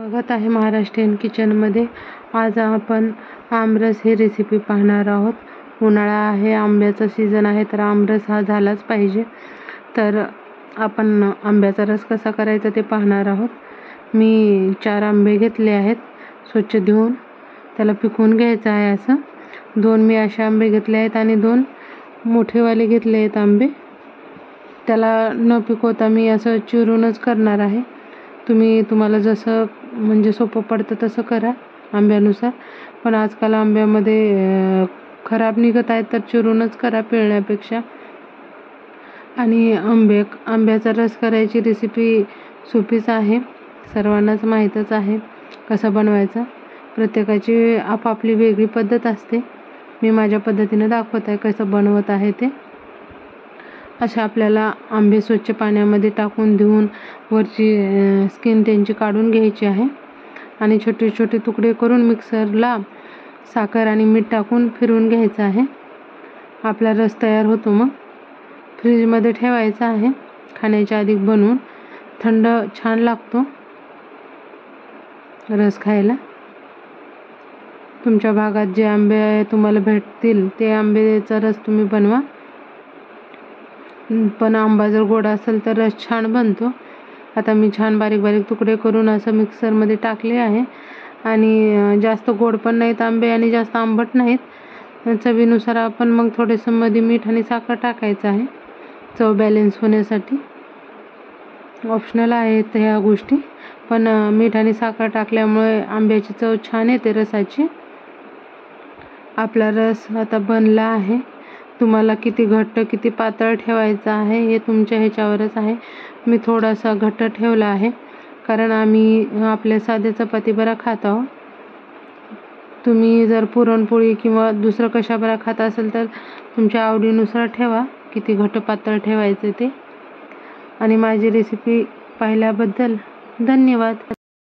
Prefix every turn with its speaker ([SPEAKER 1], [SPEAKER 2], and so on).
[SPEAKER 1] स्वागत आहे महाराष्ट्रीयन किचनमध्ये। आज आपण आमरस ही रेसिपी पाहणार आहोत। उन्हाळा आहे, आंब्याचा सीजन आहे, तर आमरस हा झालाच पाहिजे। तर आपण आंब्याचा रस कसा करायचा ते पाहणार आहोत। मी 4 आंबे घेतले आहेत, स्वच्छ धुवून त्याला पिकवून घ्यायचं आहे। असं 2 मी असे आंबे घेतले आहेत आणि 2 मोठेवाले घेतले आहेत आंबे। त्याला न पिकवता मी असं चिरूनच करणार आहे। तुम्हाला जसं म्हणजे सोपं पडतं तसं करा आंब्यानुसार, पण आजकाल आंब्यामध्ये खराब निघत आहेत, तर चिरूनच करा पिळण्यापेक्षा। आणि आंब्याचा रस करायची रेसिपी सोपीच आहे, सर्वांनाच माहीतच आहे कसा बनवायचा। प्रत्येकाची आपापली वेगळी पद्धत असते। मी माझ्या पद्धतीने दाखवत आहे कसं बनवत आहे ते। असे आपल्याला आंबे स्वच्छ पाण्यामध्ये टाकून धुवून वरची स्किन त्यांची काढून घ्यायची आहे आणि छोटे छोटे तुकडे करून मिक्सरला साखर आणि मीठ टाकून फिरवून घ्यायचं आहे। आपला रस तयार होतो। मग फ्रीजमध्ये ठेवायचा आहे खाण्याच्या आधी बनवून। थंड छान लागतो रस खायला। तुमच्या भागात जे आंबे तुम्हाला भेटतील ते आंब्याचा रस तुम्ही बनवा, पण आंबा जर गोड असेल तर रस छान बनतो। आता मी छान बारीक बारीक तुकडे करून असं मिक्सरमध्ये टाकले आहे आणि जास्त गोड पण नाहीत आंबे आणि जास्त आंबट नाहीत। चवीनुसार आपण मग थोडेसं मध्ये मीठ आणि साखर टाकायचं आहे चव बॅलन्स होण्यासाठी। ऑप्शनल आहेत ह्या गोष्टी, पण मीठ आणि साखर टाकल्यामुळे आंब्याची चव छान येते रसाची। आपला रस आता बनला आहे। तुम्हाला किती घट्ट किती पातळ ठेवायचा आहे हे तुमच्या ह्याच्यावरच आहे। मी थोडासा घट्ट ठेवला आहे, कारण आम्ही आपल्या साध्या चपाती बरा खात आहोत। तुम्ही जर पुरणपोळी किंवा दुसरं कशा बरा खात असेल तर तुमच्या आवडीनुसार ठेवा किती घट्ट पातळ ठेवायचं ते। आणि माझी रेसिपी पाहिल्याबद्दल धन्यवाद।